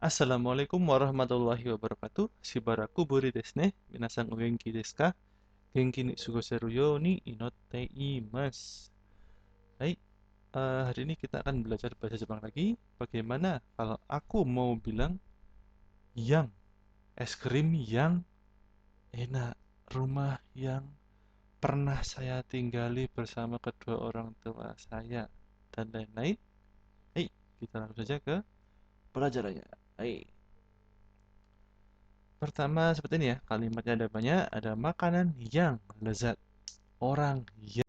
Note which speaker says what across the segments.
Speaker 1: Assalamualaikum warahmatullahi wabarakatuh. Shibaraku buri desu ne. Minasan o genki desu ka? Genki ni sugoseru yo ni inotte imasu. Hai, hari ini kita akan belajar bahasa Jepang lagi. Bagaimana kalau aku mau bilang yang, es krim yang enak, rumah yang pernah saya tinggali bersama kedua orang tua saya, dan lain-lain. Hai, kita langsung saja ke pelajarannya. Hai. Pertama seperti ini ya, kalimatnya ada banyak, ada makanan yang lezat, orang yang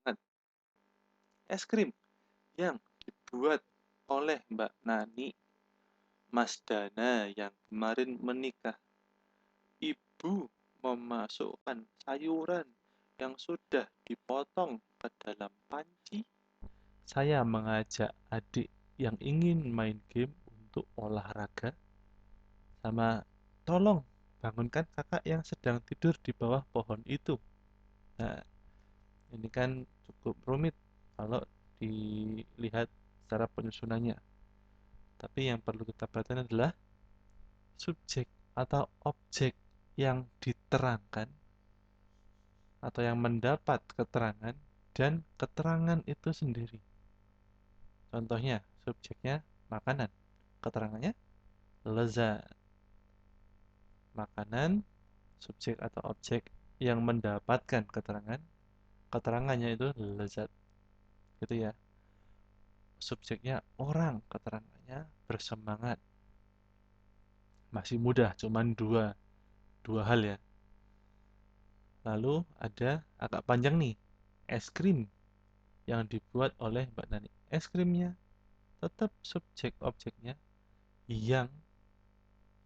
Speaker 1: hangat, es krim yang dibuat oleh Mbak Nani, Mas Dana yang kemarin menikah, ibu memasukkan sayuran yang sudah dipotong ke dalam panci, saya mengajak adik yang ingin main game untuk olahraga, sama tolong bangunkan kakak yang sedang tidur di bawah pohon itu. Nah, ini kan cukup rumit kalau dilihat secara penyusunannya. Tapi yang perlu kita perhatikan adalah subjek atau objek yang diterangkan atau yang mendapat keterangan dan keterangan itu sendiri. Contohnya, subjeknya makanan, keterangannya lezat. Makanan, subjek atau objek yang mendapatkan keterangan, keterangannya itu lezat. Gitu ya. Subjeknya orang, keterangannya bersemangat. Masih mudah, cuman dua hal ya. Lalu ada agak panjang nih, es krim yang dibuat oleh Mbak Nani. Es krimnya tetap subjek objeknya yang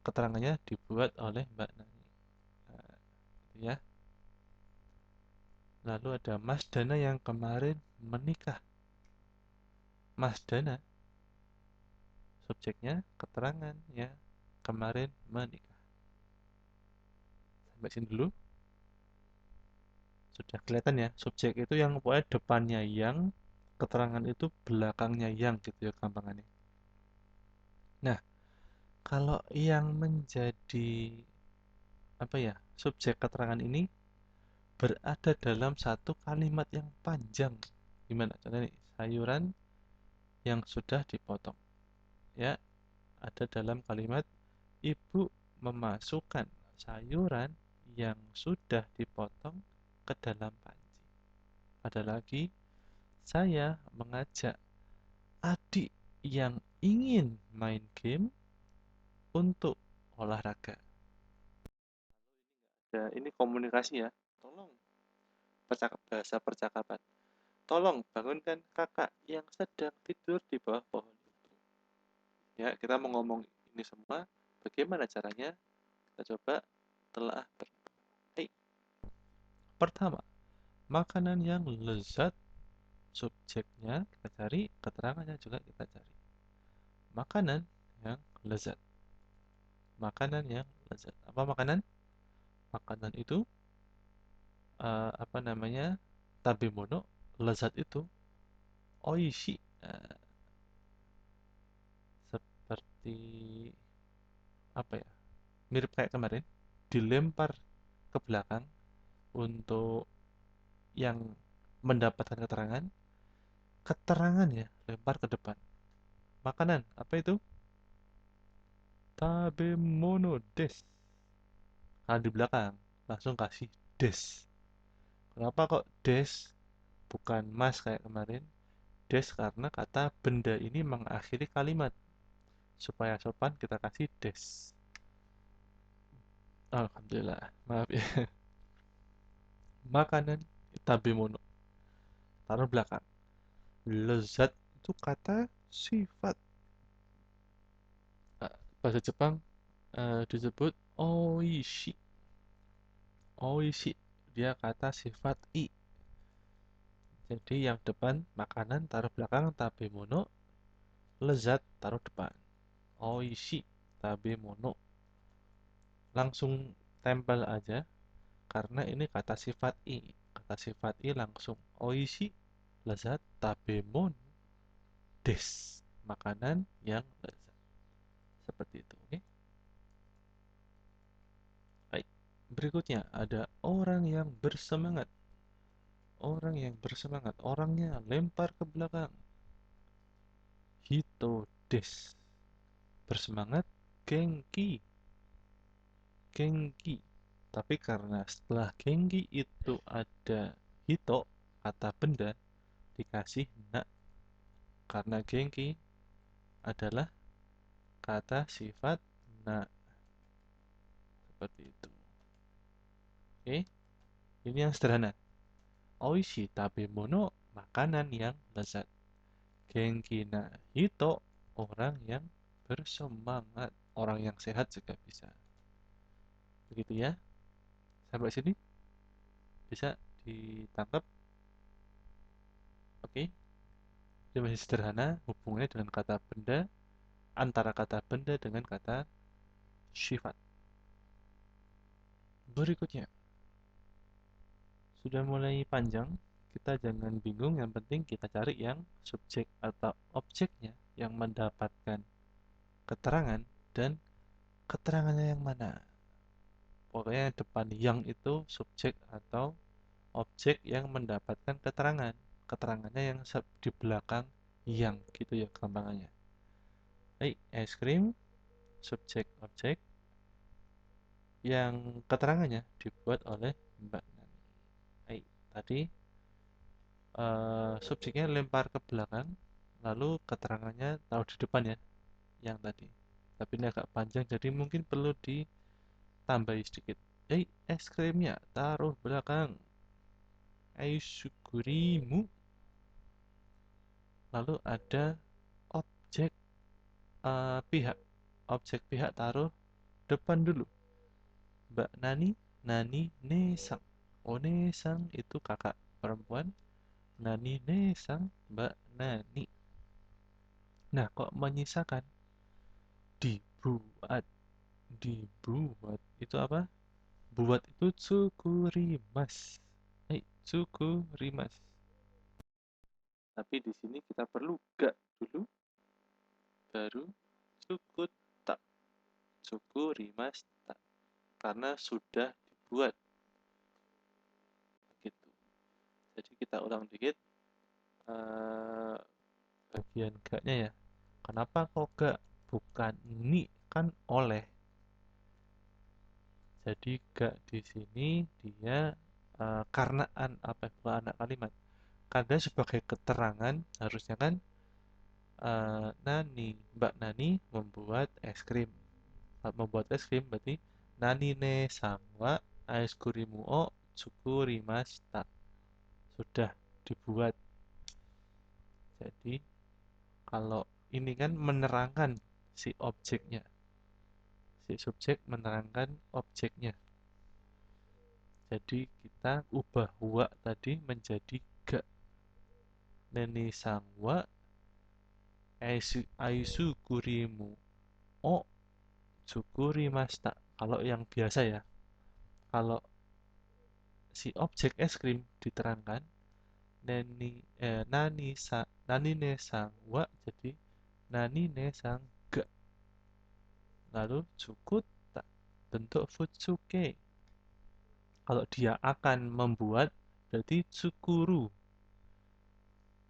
Speaker 1: keterangannya dibuat oleh Mbak Nani. Nah, gitu ya. Lalu ada Mas Dana yang kemarin menikah. Mas Dana, subjeknya keterangan ya kemarin menikah. Sampai sini dulu. Sudah kelihatan ya, subjek itu yang pokoknya depannya yang, keterangan itu belakangnya yang gitu ya gampangannya. Nah, kalau yang menjadi apa ya, subjek keterangan ini berada dalam satu kalimat yang panjang. Gimana? Contohnya nih, sayuran yang sudah dipotong. Ya, ada dalam kalimat ibu memasukkan sayuran yang sudah dipotong ke dalam panci. Ada lagi, saya mengajak adik yang ingin main game untuk olahraga. Ya, ini komunikasi ya. Tolong bahasa percakapan. Tolong bangunkan kakak yang sedang tidur di bawah pohon itu. Ya, kita mau ngomong ini semua. Bagaimana caranya? Kita coba telah bersama. Hey, pertama, makanan yang lezat, subjeknya kita cari, keterangannya juga kita cari. Makanan yang lezat. Makanan yang lezat. Apa makanan? Makanan itu apa namanya? Tabemono, lezat itu oishi. Seperti apa ya? Mirip kayak kemarin, dilempar ke belakang untuk yang mendapatkan keterangan, keterangan ya, lempar ke depan. Makanan, apa itu? Tabemono des. Kalau di belakang, langsung kasih des. Kenapa kok des? Bukan mas kayak kemarin. Des karena kata benda ini mengakhiri kalimat. Supaya sopan kita kasih des. Alhamdulillah, maaf ya. Makanan tabemono, taruh belakang. Lezat itu kata sifat. Bahasa Jepang disebut oishi. Oishi, dia kata sifat i. Jadi yang depan makanan taruh belakang tabemono, lezat taruh depan. Oishi tabemono. Langsung tempel aja karena ini kata sifat i. Kata sifat i langsung oishi, lezat, tabemono des, makanan yang lezat. Seperti itu. Oke. Baik. Berikutnya ada orang yang bersemangat. Orang yang bersemangat. Orangnya lempar ke belakang. Hito des. Bersemangat. Genki. Genki. Tapi karena setelah genki itu ada hito, kata benda, dikasih na. Karena genki adalah kata sifat na. Seperti itu. Oke. Ini yang sederhana. Oishi tabemono, makanan yang lezat. Genki na hito, orang yang bersemangat. Orang yang sehat juga bisa. Begitu ya. Sampai sini bisa ditangkap. Oke. Ini masih sederhana hubungannya dengan kata benda, antara kata benda dengan kata sifat. Berikutnya, sudah mulai panjang, kita jangan bingung, yang penting kita cari yang subjek atau objeknya yang mendapatkan keterangan dan keterangannya yang mana. Pokoknya depan yang itu subjek atau objek yang mendapatkan keterangan. Keterangannya yang di belakang yang, gitu ya gampangannya. Baik, es krim, subjek objek yang keterangannya dibuat oleh Mbak Nani. Baik, tadi subjeknya lempar ke belakang, lalu keterangannya taruh di depan ya, yang tadi. Tapi ini agak panjang, jadi mungkin perlu ditambahi sedikit. Es krimnya taruh belakang. Aisukurimu. Lalu ada objek pihak. Objek pihak taruh depan dulu. Mbak Nani, Nani Nesang. Oh, Nesang itu kakak perempuan. Nani Nesang, Mbak Nani. Nah, kok menyisakan? Dibuat. Dibuat. Itu apa? Buat itu tsukurimas. Tsukurimas. Tapi di sini kita perlu ga dulu, baru tsukuta. Tsukurimashita. Karena sudah dibuat. Begitu. Jadi kita ulang dikit bagian gaknya ya. Kenapa kok gak? Bukan ni, kan oleh. Jadi gak di sini dia karenaan apa bukan anak kalimat. Karena sebagai keterangan harusnya kan Nani, Mbak Nani membuat es krim. Membuat es krim berarti Nani ne sangwa es kurimu o tsukurimashita. Sudah dibuat. Jadi kalau ini kan menerangkan si objeknya. Si subjek menerangkan objeknya. Jadi kita ubah wa tadi menjadi ga. Nene sangwa aisu kurimu o tsukurimashita. Kalau yang biasa ya. Kalau si objek es krim diterangkan nani ne sangwa jadi nani ne sang ga. Lalu tsukuta bentuk futsuke. Kalau dia akan membuat berarti tsukuru.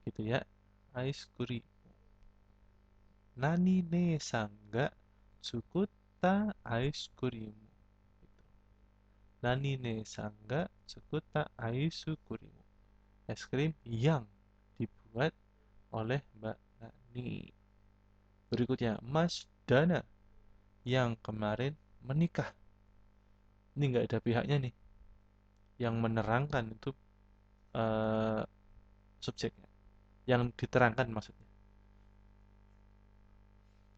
Speaker 1: Gitu ya. Aiskuri. Nani ne sangga tsukuta aiskurimu. Gitu. Nani ne sangga tsukuta aisukurimu. Es krim yang dibuat oleh Mbak Nani. Berikutnya, Mas Dana yang kemarin menikah. Ini nggak ada pihaknya nih. Yang menerangkan itu uh, subjeknya. Yang diterangkan maksudnya.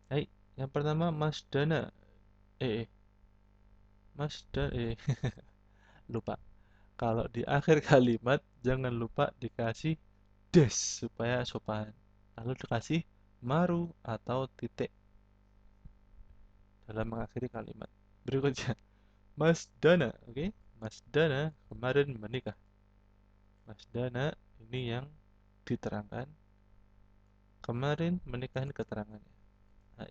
Speaker 1: Hai, yang pertama Mas Dana. Mas Dana. Lupa. Kalau di akhir kalimat jangan lupa dikasih des supaya sopan. Lalu dikasih maru atau titik dalam mengakhiri kalimat. Berikutnya, Mas Dana, oke? Okay? Mas Dana kemarin menikah. Mas Dana ini yang diterangkan. Kemarin menikahin keterangannya. Hai.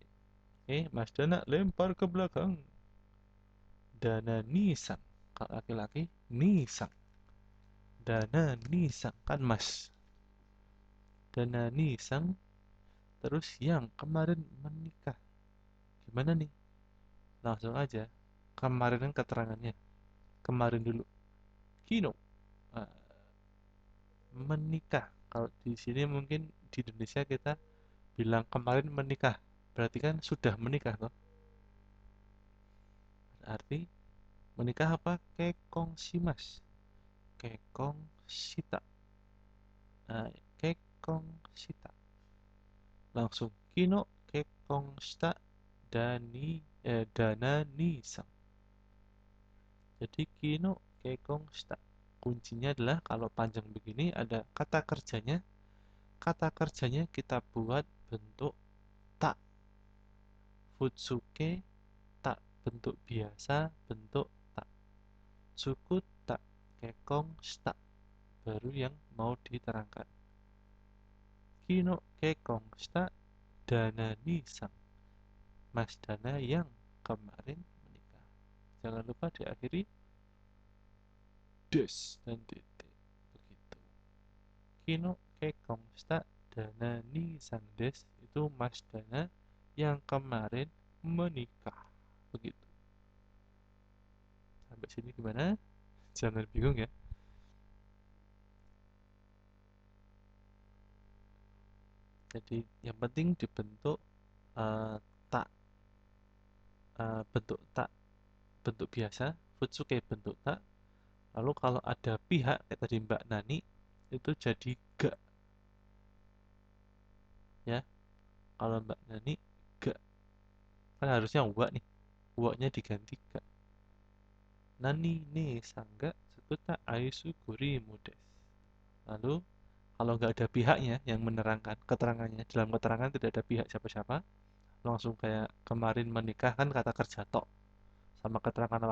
Speaker 1: Mas Dana lempar ke belakang. Dana nisang. Kalau laki-laki, nisang. Dana nisang. Kan mas. Dana nisang. Terus yang kemarin menikah. Gimana nih? Langsung aja. Kemarin kan keterangannya. Kemarin dulu. Kino. Ah, menikah. Kalau di sini mungkin di Indonesia kita bilang kemarin menikah. Berarti kan sudah menikah toh. Berarti menikah apa? Kekong si mas. Kekong sita. Nah, kekong sita. Langsung kino kekong sita dana nisang. Jadi kino kekong sita. Kuncinya adalah kalau panjang begini ada kata kerjanya. Kata kerjanya kita buat bentuk tak. Futsuke tak, bentuk biasa, bentuk tak. Suku tak, kekong sta, baru yang mau diterangkan. Kino kekong sta dana nisang, mas Dana yang kemarin menikah. Jangan lupa diakhiri des dan titik. Begitu. Kino kekong sta dana nisang des, itu mas Dana yang kemarin menikah. Begitu. Sampai sini gimana? Jangan bingung ya. Jadi yang penting dibentuk eh, tak, bentuk tak, bentuk biasa, Futsuke bentuk tak. Lalu kalau ada pihak kayak tadi Mbak Nani itu jadi ga ya. Kalau Mbak Nani ga, kan harusnya wa nih. Wa-nya diganti ga. Nani ne sangga setuta aisu kuri mudes. Lalu kalau nggak ada pihaknya yang menerangkan keterangannya, dalam keterangan tidak ada pihak siapa-siapa, langsung kayak kemarin menikah kan kata kerja tok sama keterangan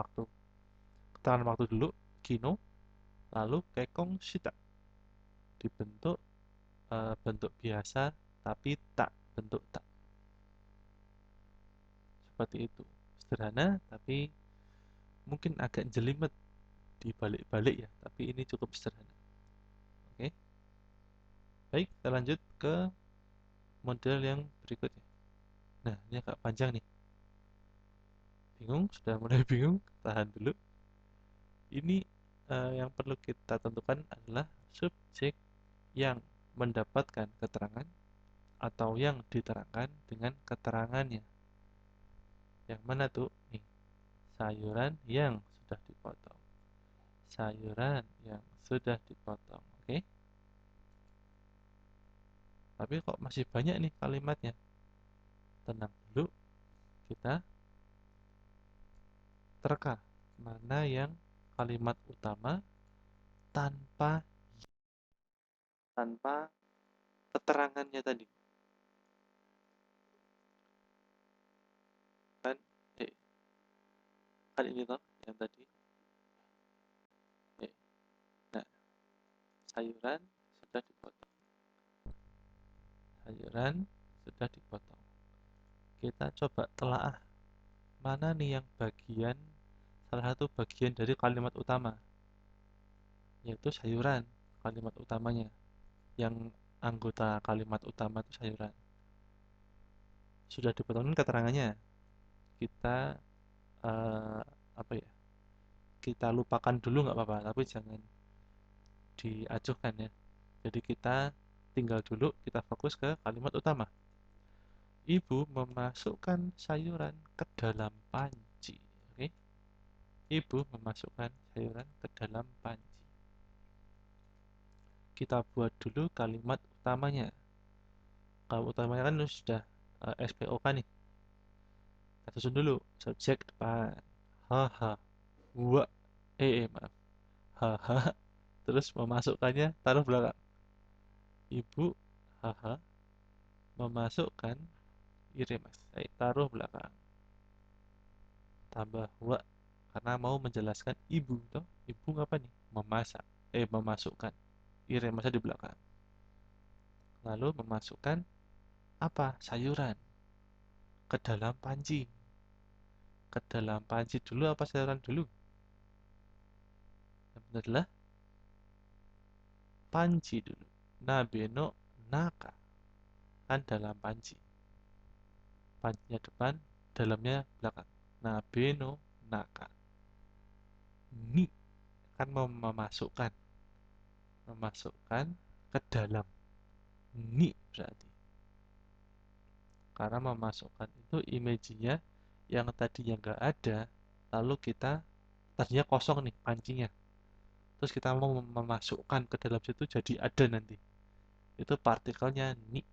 Speaker 1: waktu dulu kino, lalu kekong shita dibentuk bentuk biasa tapi tak, bentuk tak, seperti itu. Sederhana tapi mungkin agak jelimet di balik-balik ya, tapi ini cukup sederhana. Oke, baik, kita lanjut ke model yang berikutnya. Nah, ini agak panjang nih. Bingung? Sudah mulai bingung? Tahan dulu. Ini yang perlu kita tentukan adalah subjek yang mendapatkan keterangan atau yang diterangkan dengan keterangannya. Yang mana tuh? Nih, sayuran yang sudah dipotong. Sayuran yang sudah dipotong. Oke? Tapi kok masih banyak nih kalimatnya? Tenang dulu, kita terka mana yang kalimat utama tanpa tanpa keterangannya tadi. Kan eh, kan ini toh yang tadi. Eh, nah, sayuran sudah dipotong. Sayuran sudah dipotong. Kita coba telaah mana nih yang bagian, salah satu bagian dari kalimat utama, yaitu sayuran, kalimat utamanya. Yang anggota kalimat utama itu sayuran. Sudah dipotongin keterangannya. Kita eh, apa ya? Kita lupakan dulu nggak apa-apa, tapi jangan diacuhkan ya. Jadi kita tinggal dulu, kita fokus ke kalimat utama. Ibu memasukkan sayuran ke dalam panci. Oke? Ibu memasukkan sayuran ke dalam panci. Kita buat dulu kalimat utamanya. Kalimat utamanya kan sudah SPOK nih. Kita susun dulu subjek depan. Haha. Wa. Maaf. Haha. Terus memasukkannya taruh belakang. Ibu haha memasukkan irimas. Taruh belakang. Tambah wa karena mau menjelaskan ibu toh. Ibu apa nih? Memasak. Memasukkan. Irimasnya di belakang. Lalu memasukkan apa? Sayuran. ke dalam panci. Ke dalam panci dulu apa sayuran dulu? Yang benar adalah panci dulu. Nabeno naka. Kan dalam panci. Pancinya depan, dalamnya belakang. Nabeno naka. Ni kan memasukkan. Memasukkan ke dalam. Ni berarti. Karena memasukkan itu imajinya yang tadinya nggak ada, lalu kita tadinya kosong nih pancinya. Terus kita mau memasukkan ke dalam situ jadi ada nanti. Itu partikelnya ni.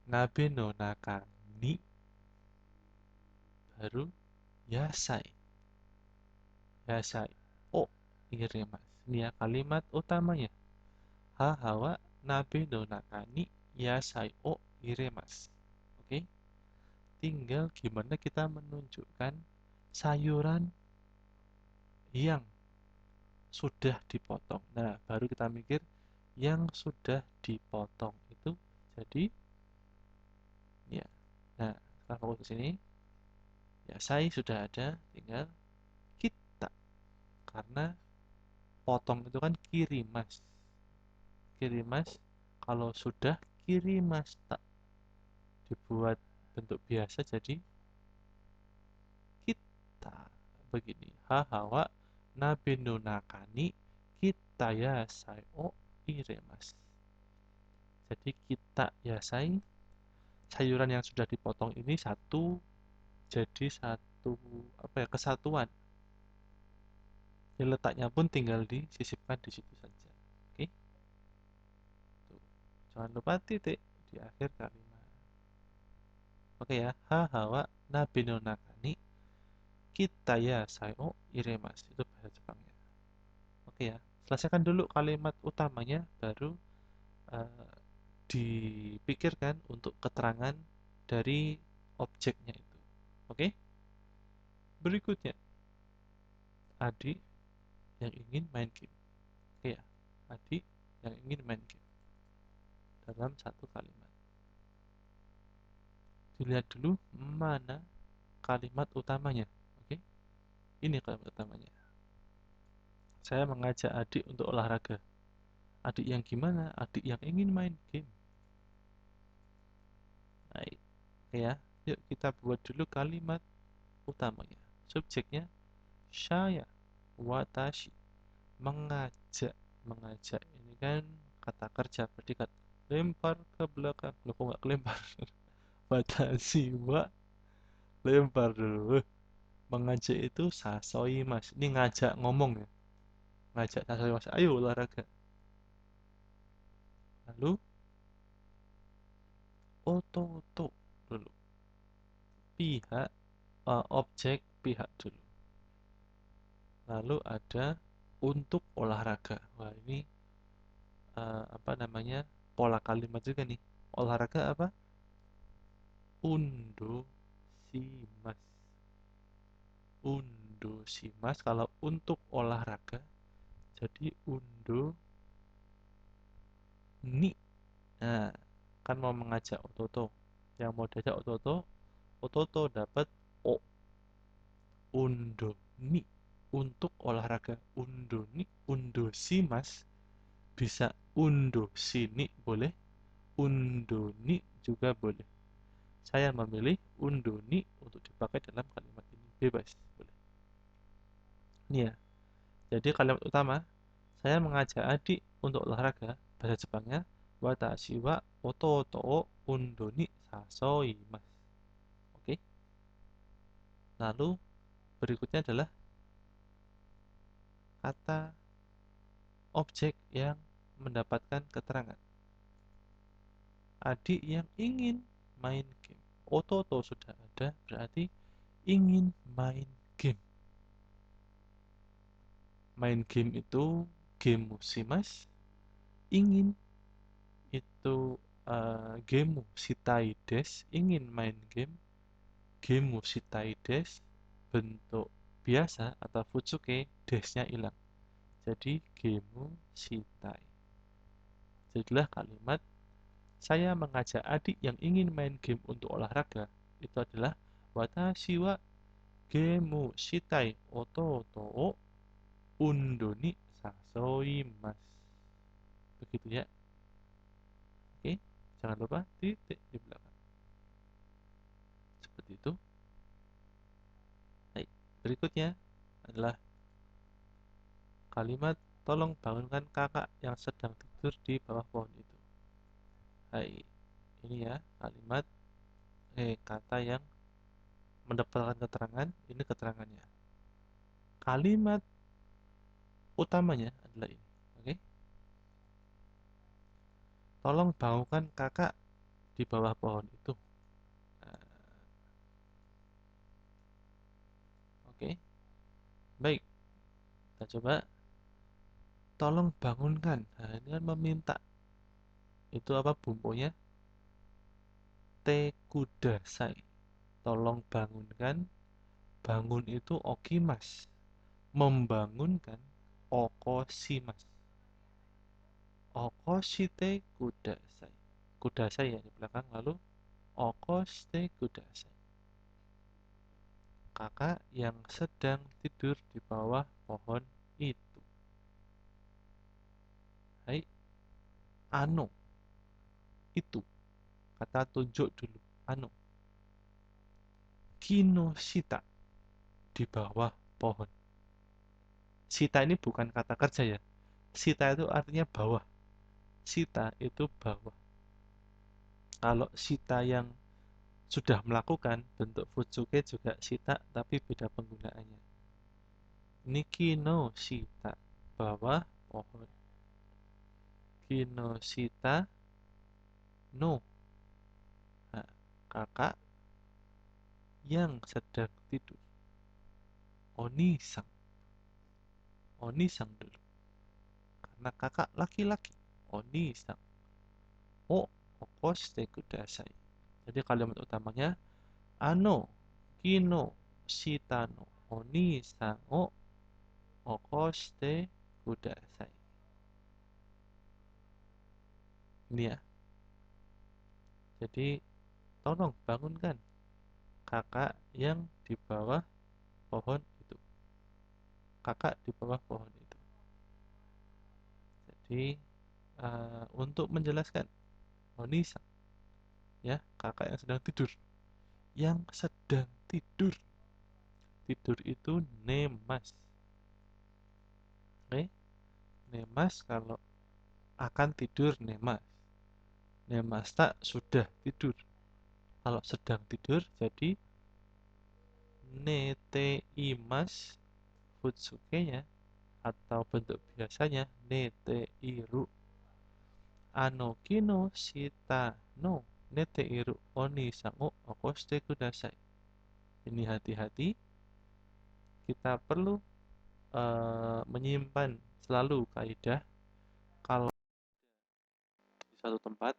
Speaker 1: Nabe no naka ni baru yasai. Yasai. Oh, irimas. Ini ya kalimat utamanya. Hahawa nabe no naka ni yasai o irimas. Oke. Tinggal gimana kita menunjukkan sayuran yang sudah dipotong. Nah, baru kita mikir yang sudah dipotong itu jadi ya. Nah, sekarang fokus ke sini. Ya, saya sudah ada, tinggal kita. Karena potong itu kan kirimas. Kirimas kalau sudah kirimas tak dibuat bentuk biasa jadi kita. Begini. Hahawa nabendo nakani kita ya sayo iremas. Jadi kita ya sayuran yang sudah dipotong ini satu jadi satu apa ya kesatuan. Jadi letaknya pun tinggal disisipkan di situ saja. Oke. Tuh. Jangan lupa titik di akhir kalimat. Oke ya. Hahawa nabino nakani kita ya sayo iremas. Itu bahasa Jepangnya. Oke ya. Selesaikan dulu kalimat utamanya baru uh, dipikirkan untuk keterangan dari objeknya itu. Oke? Berikutnya, adik yang ingin main game. Oke ya, adik yang ingin main game dalam satu kalimat. Dilihat dulu mana kalimat utamanya. Oke? Ini kalimat utamanya. Saya mengajak adik untuk olahraga. Adik yang gimana? Adik yang ingin main game. Baik. Oke ya. Yuk kita buat dulu kalimat utamanya. Subjeknya saya, watashi, mengajak ini kan kata kerja predikat lempar ke belakang. Loh kok nggak kelempar? Watashi wa lempar dulu. Mengajak itu sasoi mas, ini ngajak ngomong ya, ngajak sasoi mas, ayo olahraga. Lalu oto dulu, pihak objek pihak dulu. Lalu ada untuk olahraga. Wah ini apa namanya pola kalimat juga nih. Olahraga apa? Undo simas. Undo simas kalau untuk olahraga jadi undo ni. Nah, kan mau mengajak ototo. Yang mau diajak ototo, ototo dapat o. Undo ni untuk olahraga. Undo ni, undo simas bisa undo sini boleh, undo ni juga boleh. Saya memilih undo ni untuk dipakai dalam kalimat ini. Bebas, boleh. Ini ya. Jadi kalimat utama, saya mengajak adik untuk olahraga. Bahasa Jepangnya, watashi wa ototo o undo ni sasoimasu. Oke. Lalu berikutnya adalah kata objek yang mendapatkan keterangan. Adik yang ingin main game. Ototo sudah ada, berarti ingin main game. Main game itu game musimas. Ingin itu game shitai des, ingin main game. Game shitai des bentuk biasa atau futsuke, desnya hilang. Jadi game shitai. Jadilah kalimat saya mengajak adik yang ingin main game untuk olahraga. Itu adalah watashi wa gemu shitai ototo o undo ni sasoimasu. Begitu ya. Oke, jangan lupa titik di belakang. Seperti itu. Baik, berikutnya adalah kalimat tolong bangunkan kakak yang sedang tidur di bawah pohon itu. Hai, ini ya kalimat kata yang mendapatkan keterangan, ini keterangannya. Kalimat utamanya adalah ini. Oke. Tolong bangunkan kakak di bawah pohon itu. Nah, oke. Baik. Kita coba tolong bangunkan. Nah, ini kan meminta. Itu apa bumbunya? Te kudasai. Tolong bangunkan. Bangun itu okimas. Membangunkan okoshimas. Okoshite kudasai. Kudasai ya di belakang, lalu okoshite kudasai. Kakak yang sedang tidur di bawah pohon itu. Hai, ano. Itu. Kata tunjuk dulu. Ano. Kinoshita. Di bawah pohon. Shita ini bukan kata kerja ya. Shita itu artinya bawah. Shita itu bawah. Kalau shita yang sudah melakukan bentuk futsuke juga shita tapi beda penggunaannya. Niki no shita, bawah pohon. Kinoshita no, nah, kakak yang sedang tidur. Oni-san, Oni-san dulu. Karena kakak laki-laki. Oni-san. O okoshite kudasai. Jadi kalimat utamanya ano kino shita no oni-san o okoshite kudasai. Ini ya. Jadi tolong bangunkan kakak yang di bawah pohon itu. Kakak di bawah pohon itu. Jadi untuk menjelaskan Onisa ya, kakak yang sedang tidur. Yang sedang tidur. Tidur itu nemas. Oke? Nemas kalau akan tidur nemas. Nemas tak sudah tidur. Kalau sedang tidur jadi nete imas futsuke-nya atau bentuk biasanya nete iru. Ano kino shita no nete iru oni sango okoshite kudasai. Ini hati-hati, kita perlu menyimpan selalu kaidah kalau di satu tempat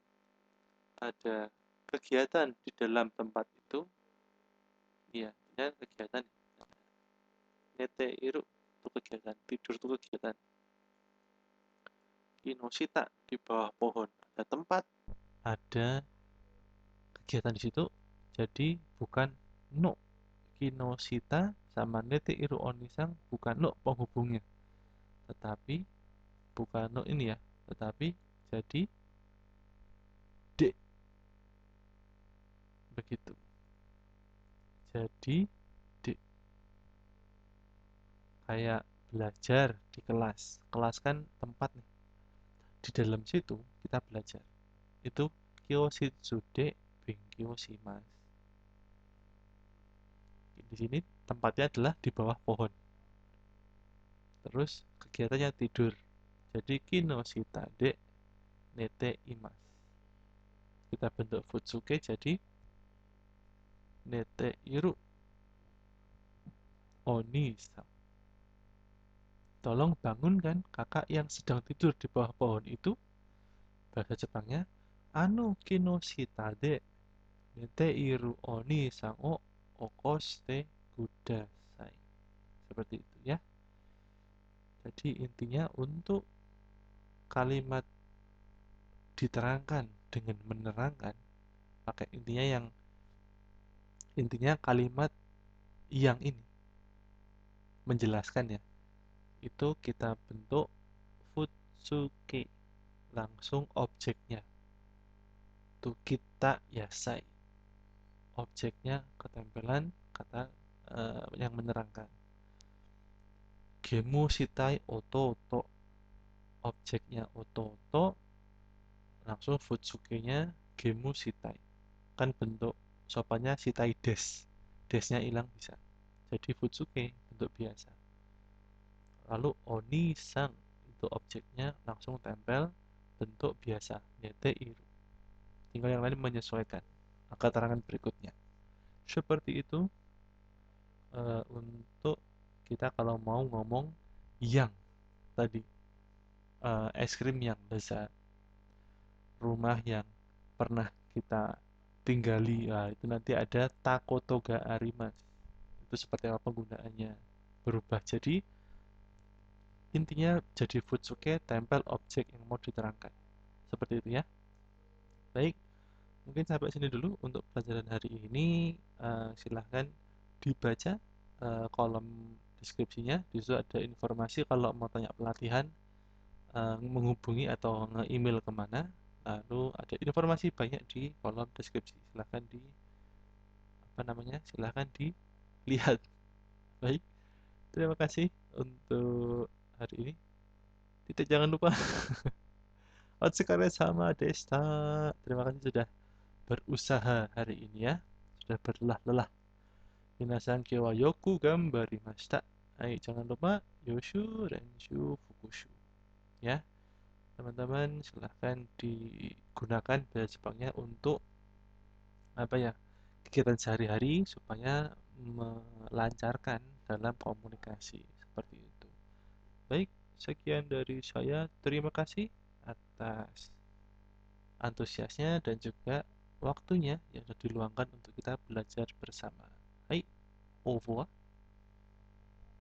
Speaker 1: ada kegiatan di dalam tempat itu, ya, dan kegiatan nete iru itu kegiatan, tidur itu kegiatan. Kinoshita di bawah pohon ada tempat, ada kegiatan di situ, jadi bukan no. Kinoshita sama nete iru onisang bukan no penghubungnya, tetapi bukan no ini ya, tetapi jadi de, begitu. Jadi de, kayak belajar di kelas. Kelas kan tempat nih. Di dalam situ kita belajar. Itu kyoshitsude benkyo shimasu. Di sini tempatnya adalah di bawah pohon. Terus kegiatannya tidur. Jadi kinoshita de nete imas. Kita bentuk futsuke jadi nete iru oni-san. Tolong bangunkan kakak yang sedang tidur di bawah pohon itu. Bahasa Jepangnya ano kinoshita de nete iru oni-san o okoshite kudasai. Seperti itu ya. Jadi intinya untuk kalimat diterangkan dengan menerangkan, pakai intinya kalimat yang ini menjelaskan ya, itu kita bentuk futsuke, langsung objeknya itu kita yasai, objeknya ketempelan kata yang menerangkan. Gemu shitai oto oto, objeknya oto oto, langsung futsuke-nya gemu shitai, kan bentuk sopannya shitai desnya hilang bisa jadi futsuke bentuk biasa. Lalu oni sang itu objeknya langsung tempel bentuk biasa yete iru, tinggal yang lain menyesuaikan keterangan berikutnya. Seperti itu untuk kita kalau mau ngomong yang tadi, es krim yang lezat, rumah yang pernah kita tinggali, itu nanti ada takotoga arimas, itu seperti apa penggunaannya, berubah jadi intinya jadi futsuke tempel objek yang mau diterangkan, seperti itu ya. Baik, mungkin sampai sini dulu untuk pelajaran hari ini. Silahkan dibaca kolom deskripsinya, di situ ada informasi kalau mau tanya pelatihan, menghubungi atau nge-email kemana. Lalu ada informasi banyak di kolom deskripsi, silahkan silahkan dilihat. Baik, terima kasih untuk hari ini. Tidak, jangan lupa Otsukare sama desta. Terima kasih sudah berusaha hari ini ya, sudah berlelah-lelah. Minasan ki wa yoku gambarimashita. Ayo, jangan lupa yoshu renshu fukushu ya. Teman-teman silahkan digunakan bahasa Jepangnya untuk apa ya, kegiatan sehari-hari supaya melancarkan dalam komunikasi seperti itu. Baik, sekian dari saya. Terima kasih atas antusiasnya dan juga waktunya yang sudah diluangkan untuk kita belajar bersama. Hai, au revoir.